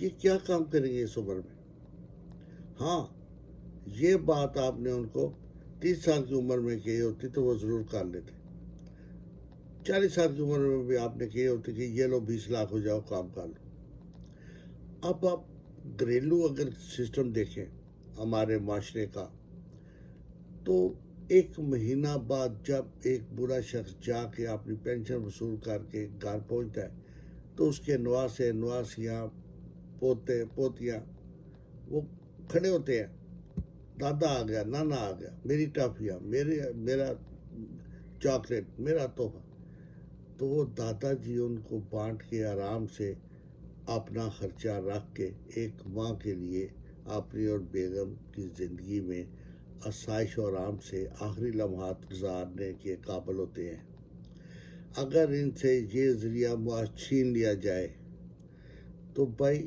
یہ کیا کام کریں گے اس عمر میں؟ ہاں، یہ بات آپ نے ان کو 30 سال کی عمر میں کہی ہوتی تو وہ ضرور کر لیتے. 40 سال کی عمر میں بھی آپ نے کہی ہوتی کہ یہ لو 20 لاکھ ہو جاؤ کام کر لو. اب آپ گھریلو اگر سسٹم دیکھیں ہمارے معاشرے کا، تو 1 مہینہ بعد جب ایک بوڑھا شخص جا کے اپنی پینشن وصول کر کے گھر پہنچتا ہے تو اس کے نواسے نواسیاں پوتے پوتیاں وہ کھڑے ہوتے ہیں، دادا آ گیا، نانا آ گیا، میری ٹافیاں، میرا چاکلیٹ، میرا تحفہ. تو وہ دادا جی ان کو بانٹ کے آرام سے اپنا خرچہ رکھ کے ایک ماں کے لیے اپنی اور بیگم کی زندگی میں آسائش و آرام سے آخری لمحات گزارنے کے قابل ہوتے ہیں. اگر ان سے یہ ذریعہ معاش چھین لیا جائے تو بھائی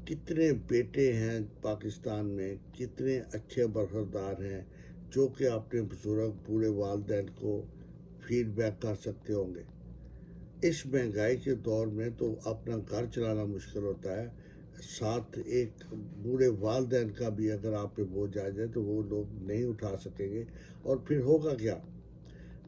کتنے بیٹے ہیں پاکستان میں، کتنے اچھے برخوردار ہیں جو کہ اپنے بزرگ بوڑھے والدین کو فیڈ بیک کر سکتے ہوں گے. اس مہنگائی کے دور میں تو اپنا گھر چلانا مشکل ہوتا ہے، ساتھ ایک بوڑھے والدین کا بھی اگر آپ پہ بوجھ آ جائے تو وہ لوگ نہیں اٹھا سکیں گے. اور پھر ہوگا کیا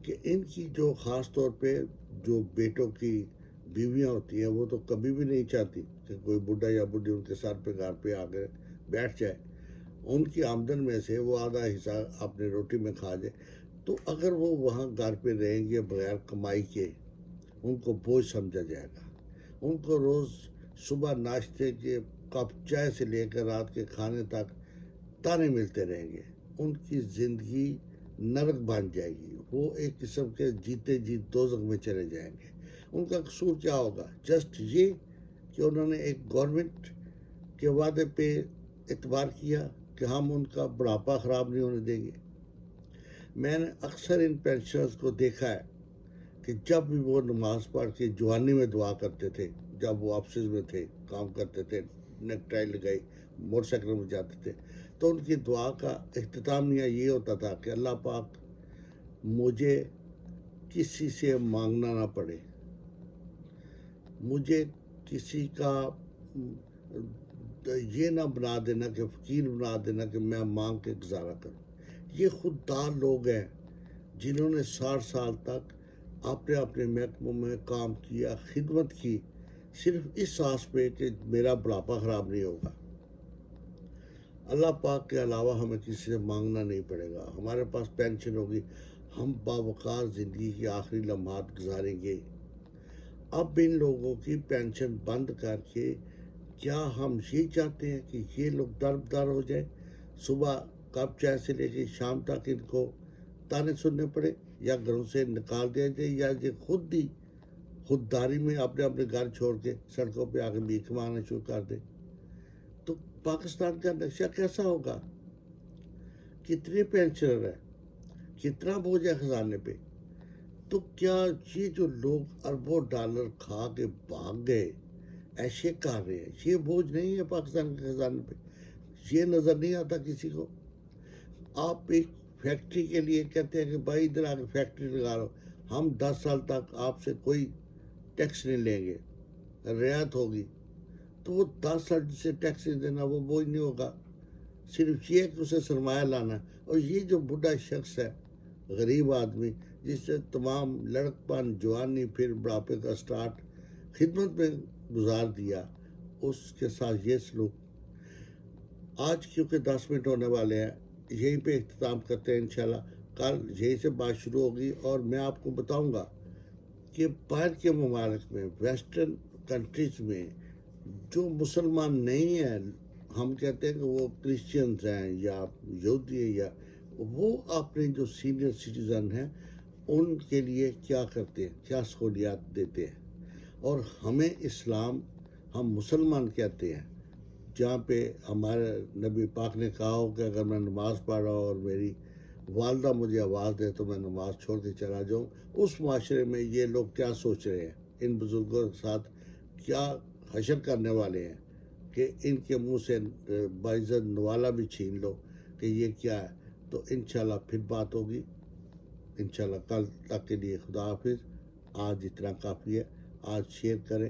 کہ ان کی جو خاص طور پہ جو بیٹوں کی بیویاں ہوتی ہیں وہ تو کبھی بھی نہیں چاہتی کہ کوئی بڈھا یا بڈھی ان کے سر پہ گھر پہ آ کے بیٹھ جائے. ان کی آمدن میں سے وہ آدھا حصہ اپنے روٹی میں کھا جائے. تو اگر وہ وہاں گھر پہ رہیں گے بغیر کمائی کے، ان کو بوجھ سمجھا جائے گا. ان کو روز صبح ناشتے کے کپ چائے سے لے کر رات کے کھانے تک تانے ملتے رہیں گے. ان کی زندگی نرک بن جائے گی، وہ ایک قسم کے جیتے جی دوزخ میں چلے جائیں گے. ان کا قصور کیا ہوگا؟ جسٹ یہ کہ انہوں نے ایک گورنمنٹ کے وعدے پہ اعتبار کیا کہ ہم ان کا بڑھاپا خراب نہیں ہونے دیں گے. میں نے اکثر ان پینشنرز کو دیکھا ہے کہ جب بھی وہ نماز پڑھ کے جوانی میں دعا کرتے تھے، جب وہ آفسز میں تھے کام کرتے تھے، نیک ٹائی لگائی موٹر سائیکل میں جاتے تھے، تو ان کی دعا کا اختتامیہ یہ ہوتا تھا کہ اللہ پاک مجھے کسی سے مانگنا نہ پڑے، مجھے کسی کا یہ نہ بنا دینا کہ فقیر بنا دینا کہ میں مانگ کے گزارا کروں. یہ خوددار لوگ ہیں جنہوں نے 60 سال تک اپنے اپنے محکموں میں کام کیا، خدمت کی، صرف اس آس پہ کہ میرا بڑھاپا خراب نہیں ہوگا. اللہ پاک کے علاوہ ہمیں کسی سے مانگنا نہیں پڑے گا، ہمارے پاس پینشن ہوگی، ہم باوقار زندگی کی آخری لمحات گزاریں گے. اب ان لوگوں کی پینشن بند کر کے کیا ہم یہ چاہتے ہیں کہ یہ لوگ دربدر ہو جائیں، صبح کپ چائے سے لے کے شام تک ان کو تانے سننے پڑے، یا گھروں سے نکال دیا جائے، یا یہ خود ہی خودداری میں اپنے اپنے گھر چھوڑ کے سڑکوں پہ آ کے بھیک مانگنا شروع کر دیں؟ تو پاکستان کا نقشہ کیسا ہوگا؟ کتنے پینشنر ہیں، کتنا بوجھ ہے خزانے پہ؟ تو کیا یہ جو لوگ اربوں ڈالر کھا کے بھاگ گئے ایسے کر رہے ہیں، یہ بوجھ نہیں ہے پاکستان کے خزانے پہ؟ یہ نظر نہیں آتا کسی کو؟ آپ ایک فیکٹری کے لیے کہتے ہیں کہ بھائی ادھر آ کے فیکٹری لگا لو، ہم 10 سال تک آپ سے کوئی ٹیکس نہیں لیں گے، رعایت ہوگی. تو وہ 10 سال سے ٹیکس نہیں دینا وہ بوجھ نہیں ہوگا، صرف یہ کہ اسے سرمایہ لانا. اور یہ جو بڈھا شخص ہے، غریب آدمی جس سے تمام لڑکپن، جوانی پھر بڑھاپے کا سٹارٹ خدمت میں گزار دیا، اس کے ساتھ یہ سلوک. آج کیونکہ 10 منٹ ہونے والے ہیں، یہیں پہ اختتام کرتے ہیں. انشاءاللہ کل یہیں سے بات شروع ہوگی اور میں آپ کو بتاؤں گا کہ باہر کے ممالک میں، ویسٹرن کنٹریز میں جو مسلمان نہیں ہیں، ہم کہتے ہیں کہ وہ کرسچنز ہیں یا یہودی ہیں، یا وہ اپنے جو سینئر سٹیزن ہیں ان کے لیے کیا کرتے ہیں، کیا سہولیات دیتے ہیں. اور ہمیں اسلام، ہم مسلمان کہتے ہیں، جہاں پہ ہمارے نبی پاک نے کہا ہو کہ اگر میں نماز پڑھ رہا ہوں اور میری والدہ مجھے آواز دے تو میں نماز چھوڑ کے چلا جاؤں. اس معاشرے میں یہ لوگ کیا سوچ رہے ہیں، ان بزرگوں کے ساتھ کیا حشر کرنے والے ہیں کہ ان کے منہ سے باعزت نوالا بھی چھین لو کہ یہ کیا ہے. تو انشاءاللہ پھر بات ہوگی، انشاءاللہ کل تک کے لیے خدا حافظ. آج اتنا کافی ہے. آج شیئر کریں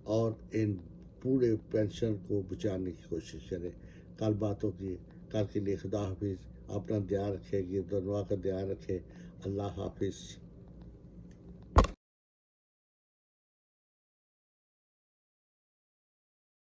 اور ان پورے پینشن کو بچانے کی کوشش کریں. کل باتوں کی کل کے لیے خدا حافظ. اپنا دھیان رکھے, گرد و نواح کا دھیان رکھے. اللہ حافظ.